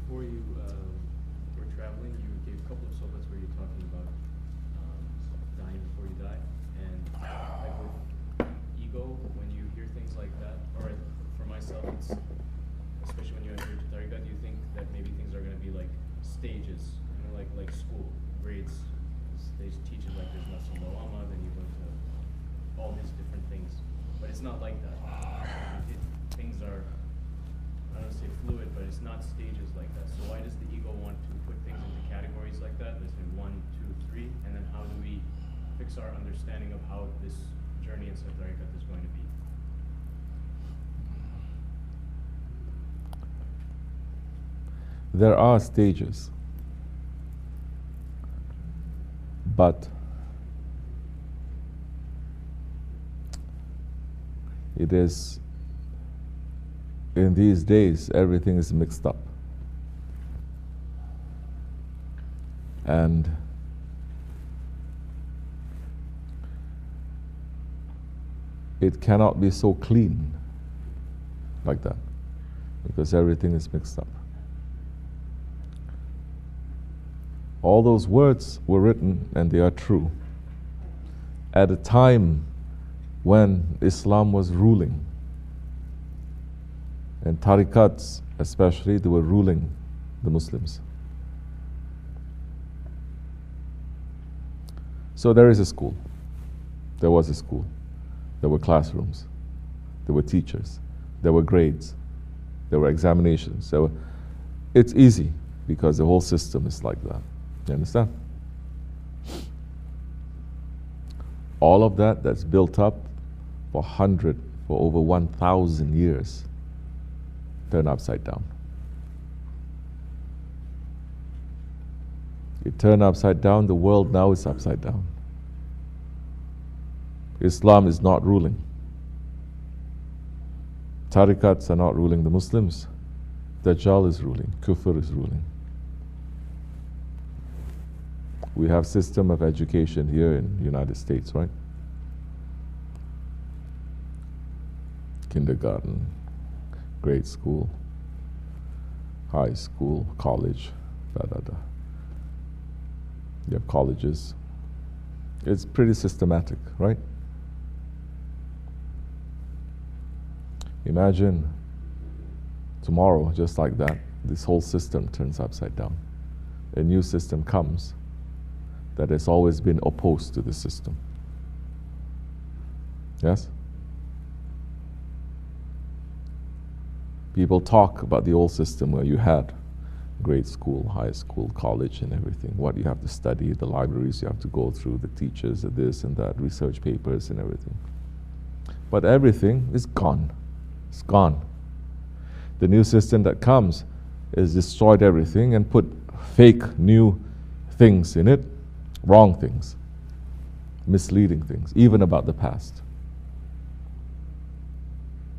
before you were traveling, you gave a couple of sohbats where you're talking about dying before you die, and like with ego, when you hear things like that, or for myself, it's especially when you enter into Tarikat, you think that maybe things are going to be like stages, you know, like school grades. They teach it like there's Nasr Lawama, then you go to all these different things, but it's not like that. Things are, I don't want to say fluid, but it's not stages like that. So why does the ego want to put things into categories like that? Let's say 1, 2, 3, and then how do we fix our understanding of how this journey inside Tarikat is going to be? There are stages, but it is, in these days, everything is mixed up. And it cannot be so clean like that, because everything is mixed up. All those words were written, and they are true, at a time when Islam was ruling. And tarikats, especially, they were ruling the Muslims. So there is a school. There was a school. There were classrooms. There were teachers. There were grades. There were examinations. It's easy because the whole system is like that. You understand? All of that's built up for over 1,000 years, turned upside down. It turned upside down, the world now is upside down. Islam is not ruling. Tarikats are not ruling the Muslims. Dajjal is ruling. Kufr is ruling. We have system of education here in the United States, right? Kindergarten, grade school, high school, college, You have colleges. It's pretty systematic, right? Imagine tomorrow, just like that, this whole system turns upside down. A new system comes that has always been opposed to the system. Yes? People talk about the old system where you had grade school, high school, college, and everything. What you have to study, the libraries you have to go through, the teachers, this and that, research papers and everything. But everything is gone. It's gone. The new system that comes has destroyed everything and put fake new things in it, wrong things, misleading things, even about the past.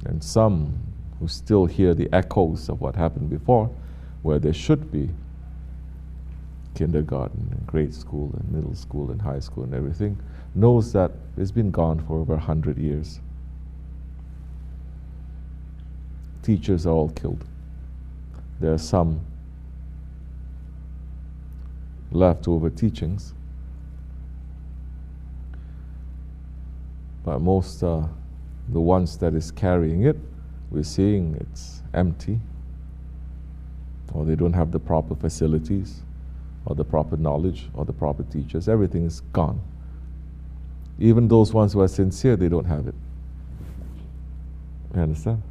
And some who still hear the echoes of what happened before, where there should be kindergarten and grade school and middle school and high school and everything, knows that it's been gone for over 100 years. Teachers are all killed. There are some leftover teachings, but most the ones that is carrying it, we're seeing it's empty, or they don't have the proper facilities, or the proper knowledge, or the proper teachers. Everything is gone. Even those ones who are sincere, they don't have it. You understand?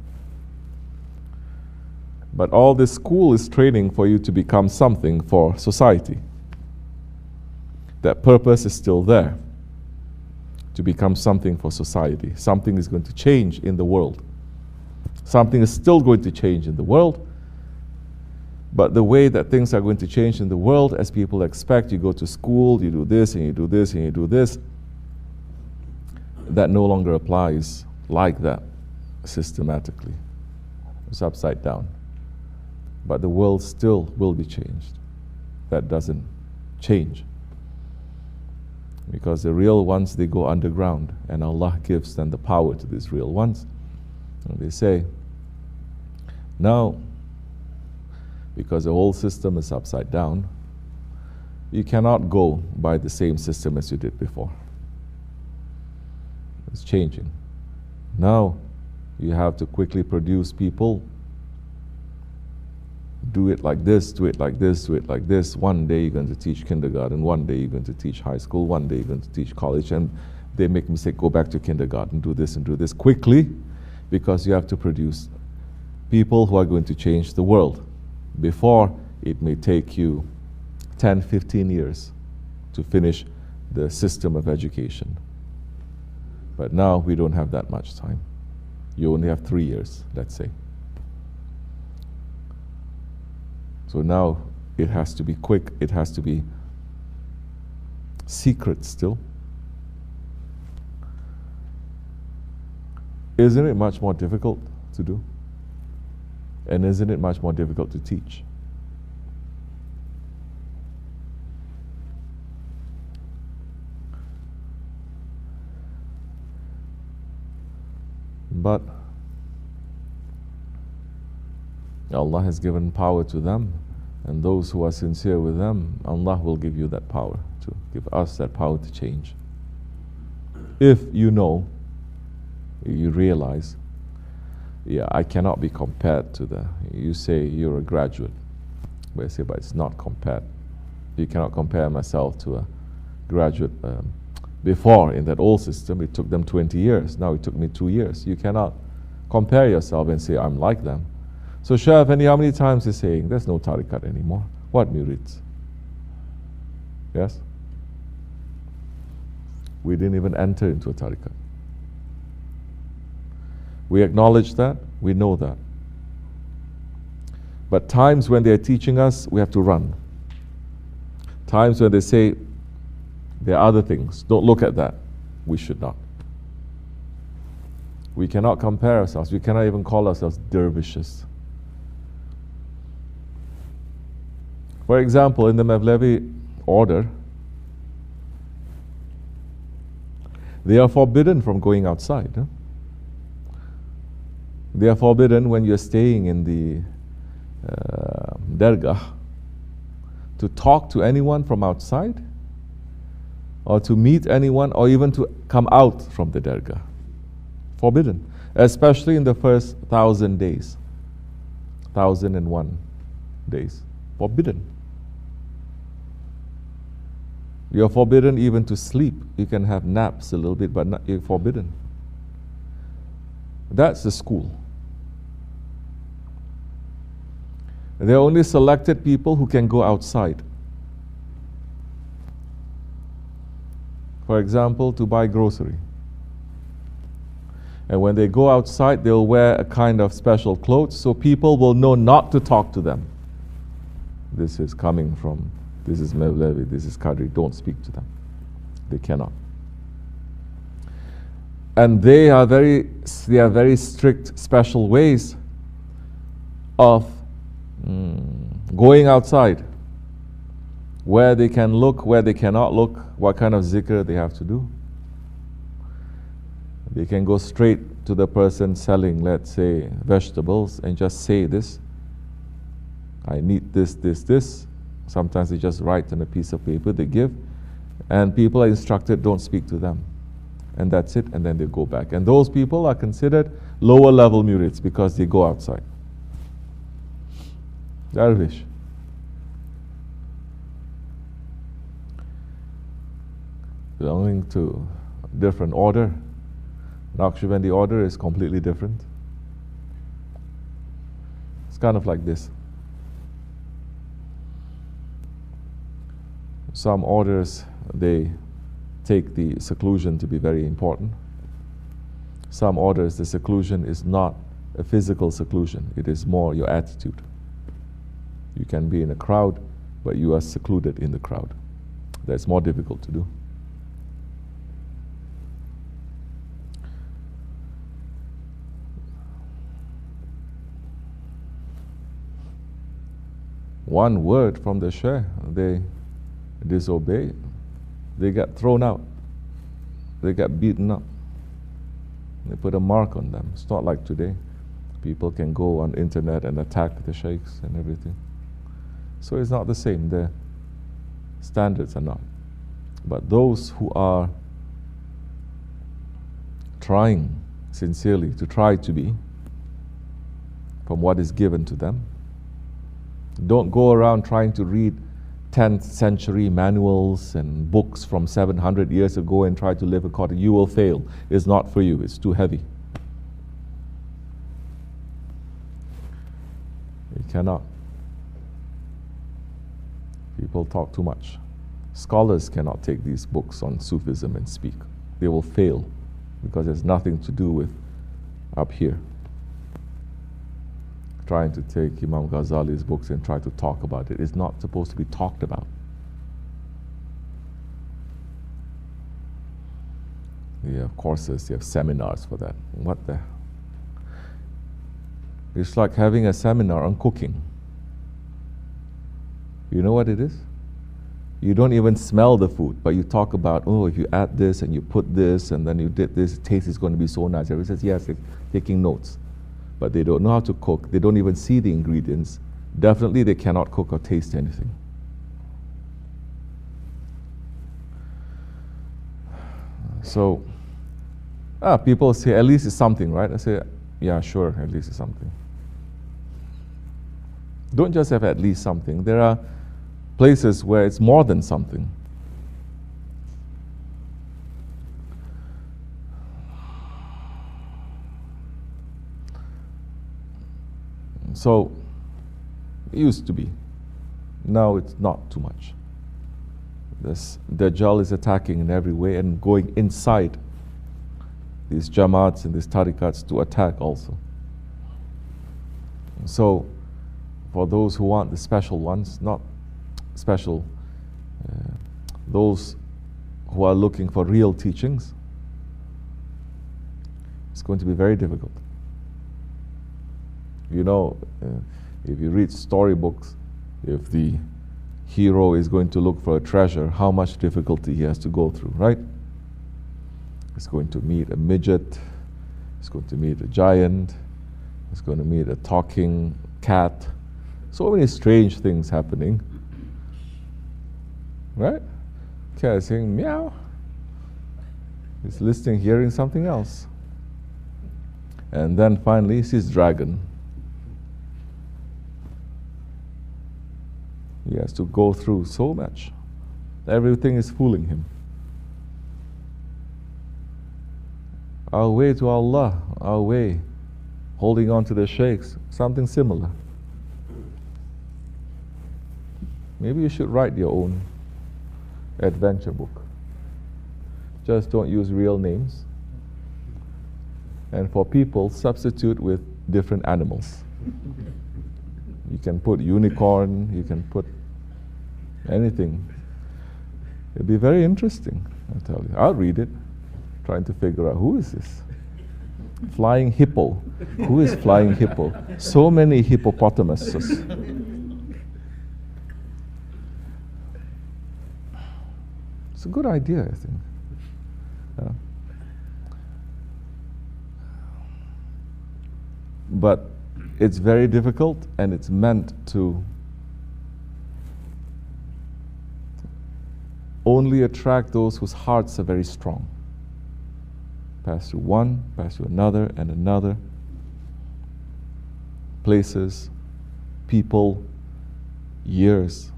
But all this school is training for you to become something for society. That purpose is still there, to become something for society. Something is going to change in the world. Something is still going to change in the world, but the way that things are going to change in the world, as people expect, you go to school, you do this, and you do this, and you do this, that no longer applies like that systematically. It's upside down. But the world still will be changed. That doesn't change. Because the real ones, they go underground, and Allah gives them the power to these real ones. And they say, now, because the whole system is upside down. You cannot go by the same system as you did before. It's changing. Now you have to quickly produce people. Do it like this, do it like this, do it like this. One day you're going to teach kindergarten, one day you're going to teach high school, one day you're going to teach college, and they make me say, go back to kindergarten, do this and do this quickly, because you have to produce people who are going to change the world. Before, it may take you 10, 15 years to finish the system of education. But now we don't have that much time. You only have 3 years, let's say. So now it has to be quick, it has to be secret still. Isn't it much more difficult to do? And isn't it much more difficult to teach? But Allah has given power to them, and those who are sincere with them, Allah will give you that power, to give us that power to change. If you know, you realize, yeah, I cannot be compared to you say you're a graduate, but I say, but it's not compared. You cannot compare myself to a graduate. Before, in that old system, it took them 20 years. Now it took me 2 years. You cannot compare yourself and say, I'm like them. So Shaykh Efendi, how many times is saying, there's no Tarikat anymore? What murids? Yes? We didn't even enter into a Tarikat. We acknowledge that, we know that. But times when they're teaching us, we have to run. Times when they say, there are other things, don't look at that, we should not. We cannot compare ourselves, we cannot even call ourselves dervishes. For example, in the Mevlevi order, they are forbidden from going outside. Huh? They are forbidden when you're staying in the Dergahı to talk to anyone from outside, or to meet anyone, or even to come out from the Dergahı. Forbidden. Especially in the first 1,000 days. 1,001 days. Forbidden. You're forbidden even to sleep. You can have naps a little bit, but you're forbidden. That's the school. There are only selected people who can go outside. For example, to buy grocery. And when they go outside, they'll wear a kind of special clothes so people will know not to talk to them. This is coming from, this is Mevlevi, this is Qadri, don't speak to them. They cannot. And they are very strict, special ways of going outside, where they can look, where they cannot look, what kind of zikr they have to do. They can go straight to the person selling, let's say, vegetables and just say this. I need this, this, this. Sometimes they just write on a piece of paper, they give, and people are instructed, don't speak to them. And that's it, and then they go back. And those people are considered lower level murids because they go outside. Darvish. Belonging to a different order. Naksibendi order is completely different. It's kind of like this. Some orders, they take the seclusion to be very important. Some orders, the seclusion is not a physical seclusion, it is more your attitude. You can be in a crowd, but you are secluded in the crowd. That's more difficult to do. One word from the Shaykh, they disobey, they get thrown out, they get beaten up, they put a mark on them. It's not like today. People can go on internet and attack the sheikhs and everything. So it's not the same. The standards are not. But those who are trying sincerely to try to be from what is given to them, don't go around trying to read 10th century manuals and books from 700 years ago and try to live according. You will fail. It's not for you. It's too heavy. You cannot. People talk too much. Scholars cannot take these books on Sufism and speak. They will fail because there's nothing to do with up here. Trying to take Imam Ghazali's books and try to talk about it. It's not supposed to be talked about. You have courses, you have seminars for that. What the? It's like having a seminar on cooking. You know what it is? You don't even smell the food, but you talk about, oh, if you add this and you put this and then you did this, the taste is going to be so nice. Everybody says, yes, they're taking notes. But they don't know how to cook. They don't even see the ingredients. Definitely they cannot cook or taste anything. So, people say, at least it's something, right? I say, yeah, sure, at least it's something. Don't just have at least something. There are places where it's more than something. So, it used to be. Now it's not too much. This Dajjal is attacking in every way and going inside these Jamaats and these Tarikats to attack also. So, for those who want the special ones, not special, those who are looking for real teachings, it's going to be very difficult. You know, if you read storybooks, if the hero is going to look for a treasure, how much difficulty he has to go through, right? He's going to meet a midget, he's going to meet a giant, he's going to meet a talking cat. So many strange things happening, right? Cat is saying meow. He's listening, hearing something else. And then finally he sees dragon. He has to go through so much. Everything is fooling him. Our way to Allah, our way, holding on to the sheikhs, something similar. Maybe you should write your own adventure book. Just don't use real names. And for people, substitute with different animals. You can put unicorn, you can put anything. It'll be very interesting, I tell you. I'll read it, trying to figure out who is this? Flying hippo. Who is flying hippo? So many hippopotamuses. It's a good idea, I think. But it's very difficult, and it's meant to only attract those whose hearts are very strong. Pass through one, pass through another and another. Places, people, years.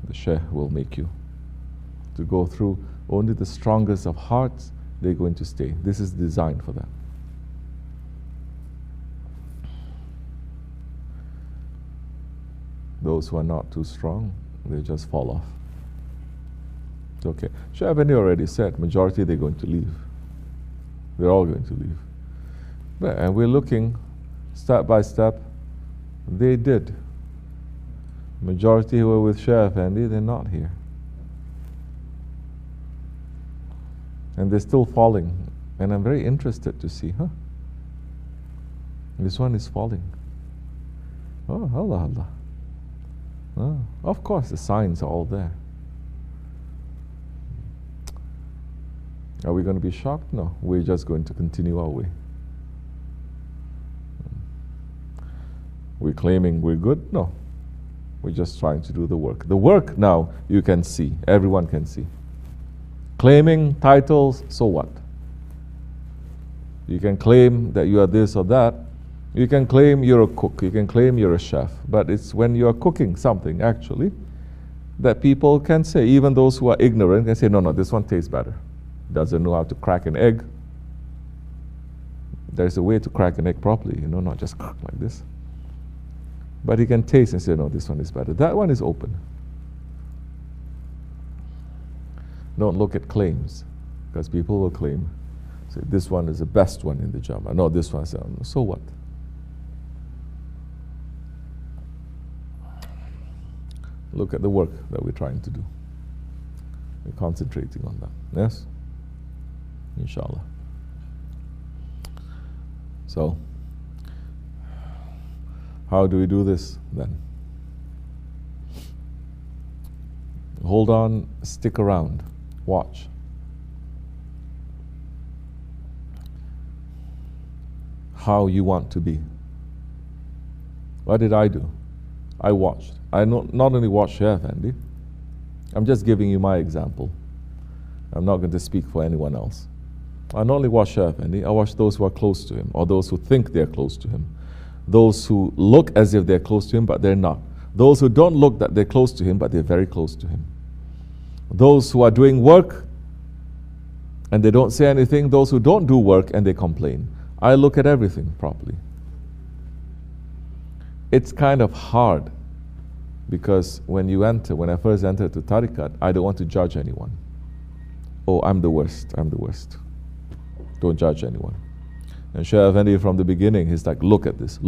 The Shaykh will make you to go through. Only the strongest of hearts, they're going to stay. This is designed for that. Those who are not too strong, they just fall off. It's okay. Shaykh Efendi already said, majority they're going to leave. They're all going to leave. And we're looking step by step. They did. Majority who were with Shaykh Efendi, they're not here. And they're still falling. And I'm very interested to see, this one is falling. Oh, Allah, Allah. Oh, of course, the signs are all there. Are we going to be shocked? No, we're just going to continue our way. We're claiming we're good? No. We're just trying to do the work. The work now you can see, everyone can see. Claiming titles, so what? You can claim that you are this or that. You can claim you're a cook, you can claim you're a chef, but it's when you are cooking something actually that people can say, even those who are ignorant can say, no, this one tastes better. Doesn't know how to crack an egg. There's a way to crack an egg properly, not just like this. But he can taste and say, no, this one is better. That one is open. Don't look at claims, because people will claim, say, this one is the best one in the Jama. No, this one is, so what? Look at the work that we're trying to do. We're concentrating on that. Yes? Inshallah. So, how do we do this then? Hold on, stick around, watch. How you want to be. What did I do? I watched. I not only watched Shaykh Efendi, I'm just giving you my example. I'm not going to speak for anyone else. I not only watched Shaykh Efendi, I watched those who are close to him, or those who think they're close to him. Those who look as if they're close to him, but they're not. Those who don't look that they're close to him, but they're very close to him. Those who are doing work, and they don't say anything. Those who don't do work, and they complain. I look at everything properly. It's kind of hard, because when I first entered to Tarikat, I don't want to judge anyone. Oh, I'm the worst. Don't judge anyone. And Shaykh Efendi from the beginning, he's like, look at this,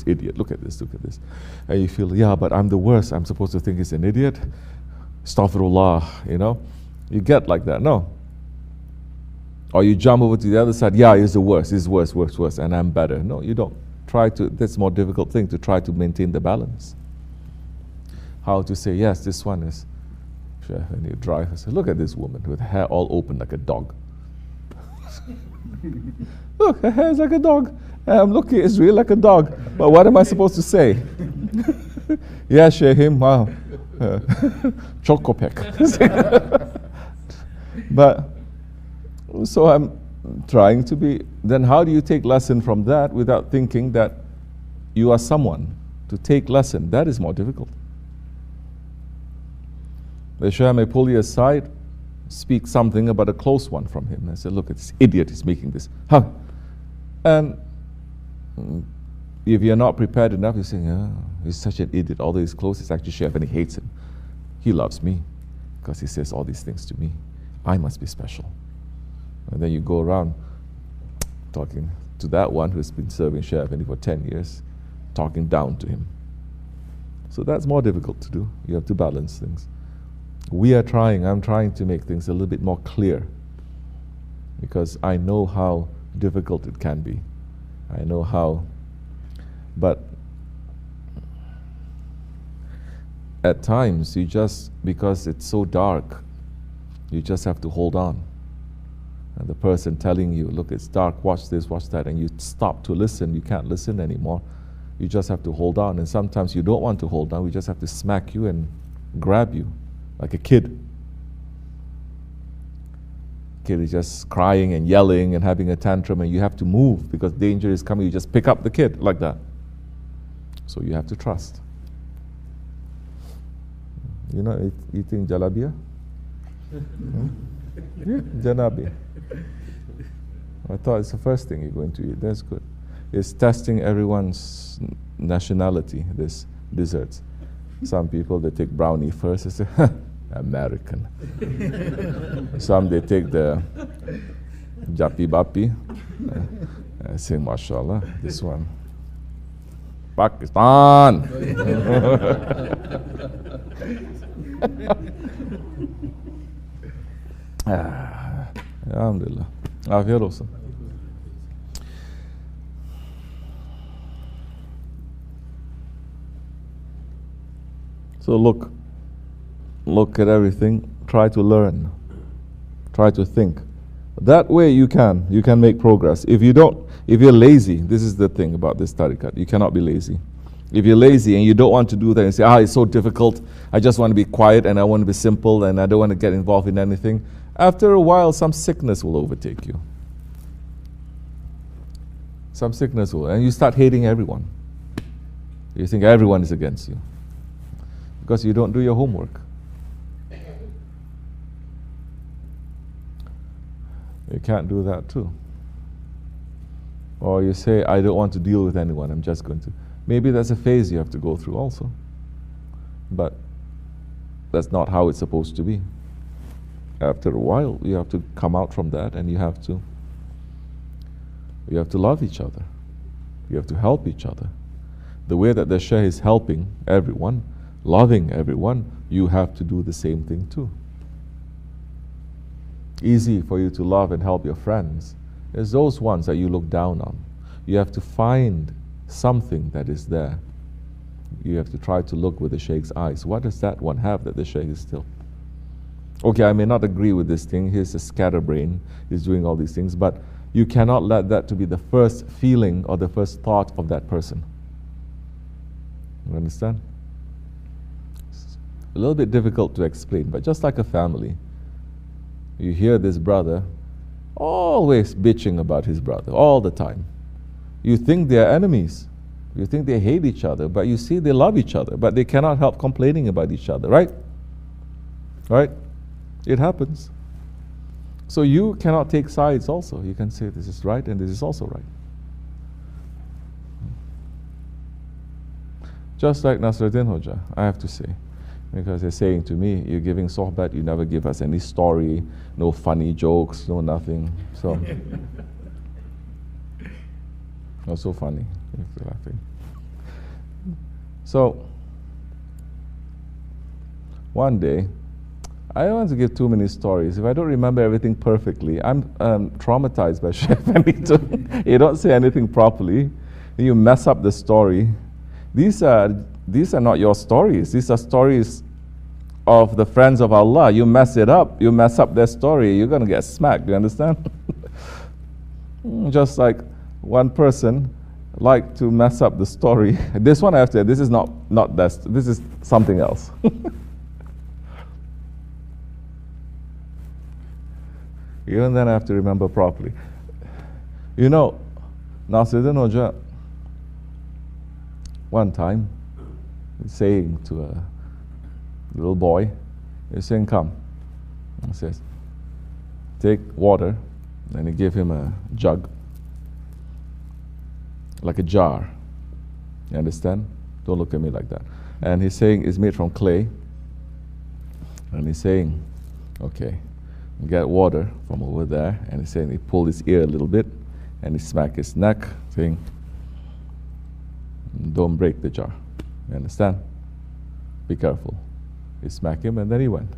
idiot, look at this. And you feel, yeah, but I'm the worst. I'm supposed to think he's an idiot. Astaghfirullah, You get like that, no. Or you jump over to the other side, yeah, he's the worst, he's worse, and I'm better. No, you don't. That's a more difficult thing, to try to maintain the balance. How to say, yes, this one is, and you drive and say, look at this woman with hair all open like a dog. Look, her hair is like a dog. I'm looking, it's really like a dog. But what am I supposed to say? Yeah, Shahim, wow. Chocopek. But, so I'm trying to be, then how do you take lesson from that without thinking that you are someone? To take lesson, that is more difficult. The Shaykh may pull you aside, speak something about a close one from him, and say, look, this idiot is making this. Huh? And if you're not prepared enough, you're saying, oh, he's such an idiot, although he's close, it's actually Shaykh and he hates him. He loves me because he says all these things to me. I must be special. And then you go around talking to that one who's been serving Shaykh Efendi for 10 years, talking down to him. So that's more difficult to do. You have to balance things. I'm trying to make things a little bit more clear, because I know how difficult it can be. I know how, but at times because it's so dark, you just have to hold on. And the person telling you, look, it's dark, watch this, watch that, and you stop to listen, you can't listen anymore. You just have to hold on, and sometimes you don't want to hold on, we just have to smack you and grab you. Like a kid. Kid is just crying and yelling and having a tantrum, and you have to move because danger is coming. You just pick up the kid like that. So you have to trust. Eating jalabia? Yeah, jalabi. I thought it's the first thing you're going to eat. That's good. It's testing everyone's nationality, this desserts. Some people, they take brownie first, they say, American. Some, they take the japi bapi, I say, mashallah, this one, Pakistan. Alhamdulillah. Afiyat olsun. So look at everything, try to learn, try to think. That way you can make progress. If you're lazy, this is the thing about this tariqat, you cannot be lazy. If you're lazy and you don't want to do that and say, it's so difficult, I just want to be quiet and I want to be simple and I don't want to get involved in anything, after a while some sickness will overtake you. Some sickness will, and you start hating everyone. You think everyone is against you because you don't do your homework. You can't do that too. Or you say, I don't want to deal with anyone, I'm just going to. Maybe that's a phase you have to go through also. But that's not how it's supposed to be. After a while, you have to come out from that and you have to love each other. You have to help each other. The way that the Shaykh is helping everyone, loving everyone, you have to do the same thing too. Easy for you to love and help your friends. It's those ones that you look down on. You have to find something that is there. You have to try to look with the Shaykh's eyes. What does that one have that the Shaykh is still? Okay, I may not agree with this thing. He's a scatterbrain. He's doing all these things. But you cannot let that to be the first feeling or the first thought of that person. You understand? It's a little bit difficult to explain, but just like a family. You hear this brother always bitching about his brother all the time. You think they're enemies. You think they hate each other, but you see they love each other, but they cannot help complaining about each other, right? Right? It happens. So you cannot take sides also. You can say this is right and this is also right. Just like Nasruddin Hoja, I have to say. Because they're saying to me, you're giving sohbat, you never give us any story, no funny jokes, no nothing. So, not so funny. You're laughing. So, one day, I don't want to give too many stories. If I don't remember everything perfectly, I'm traumatized by Shaykh Efendi too. You don't say anything properly, you mess up the story. These are not your stories. These are stories of the friends of Allah. You mess it up, you mess up their story, you're going to get smacked. Do you understand? Just like one person liked to mess up the story. This one I have to say, this is not that, this is something else. Even then I have to remember properly. You know, Nasruddin Hoja, one time, he's saying to a little boy, he's saying, come. He says, take water. And he gave him a jug, like a jar. You understand? Don't look at me like that. And he's saying it's made from clay. And he's saying, okay, get water from over there. And he's saying he pulled his ear a little bit and he smacked his neck, saying, don't break the jar. You understand? Be careful. He smacked him and then he went.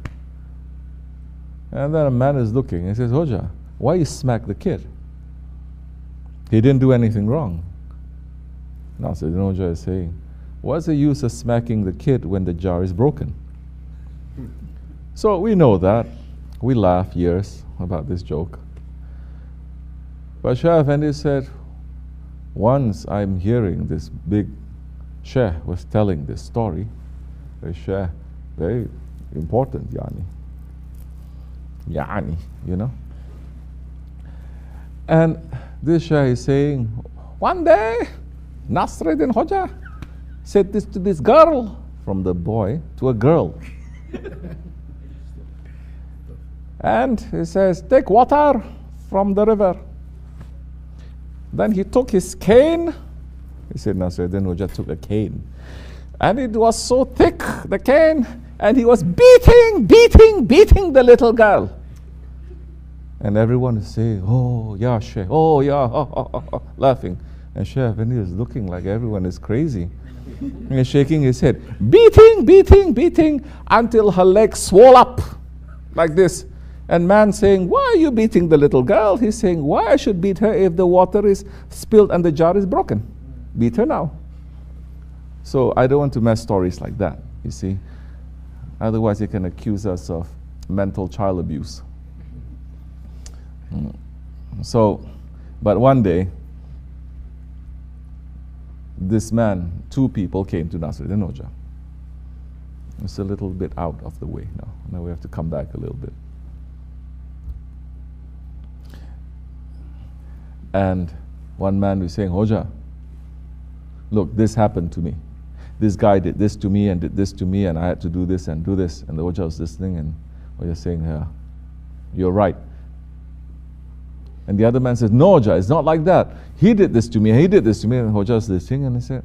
And then a man is looking and he says, Hoja, why you smack the kid? He didn't do anything wrong. Now, so Hoja is saying, what's the use of smacking the kid when the jar is broken? So we know that. We laugh years about this joke. But Shaykh Efendi said, once I'm hearing this big Shaykh was telling this story, the Shaykh, very important, yani, you know. And this Shaykh is saying, one day, Nasruddin Hoja said this to this girl, from the boy to a girl. And he says, take water from the river. Then he took his cane. He said, Nasruddin Hoja took a cane. And it was so thick, the cane, and he was beating the little girl. And everyone is saying, oh, yeah, Shaykh, oh, yeah, laughing. And Shaykh Efendi is looking like everyone is crazy. And he's shaking his head, beating, until her legs swell up like this. And man saying, why are you beating the little girl? He's saying, why I should beat her if the water is spilled and the jar is broken? Beat her now. So I don't want to mess stories like that, you see. Otherwise you can accuse us of mental child abuse. So, but one day, this man, two people came to Naksibendi Hoja. It's a little bit out of the way now. Now we have to come back a little bit. And one man was saying, Hoja, look, this happened to me. This guy did this to me and did this to me, and I had to do this and do this. And the Hoja was listening, and Hoja was saying, yeah, you're right. And the other man says, no, Hoja, it's not like that. He did this to me, he did this to me. And Hoja was listening, and he said,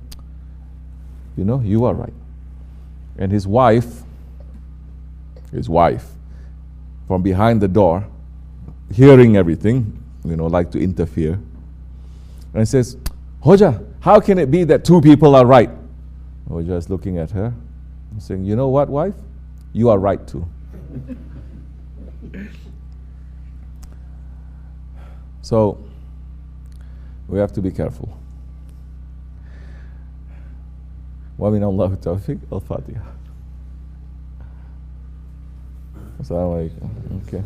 you know, you are right. And his wife, from behind the door, hearing everything, you know, like to interfere, and says, Hoja, how can it be that two people are right? Hoja is looking at her and saying, you know what, wife? You are right too. So, we have to be careful. ومن الله التوفيق الفاتحة. Assalamu alaikum. Okay.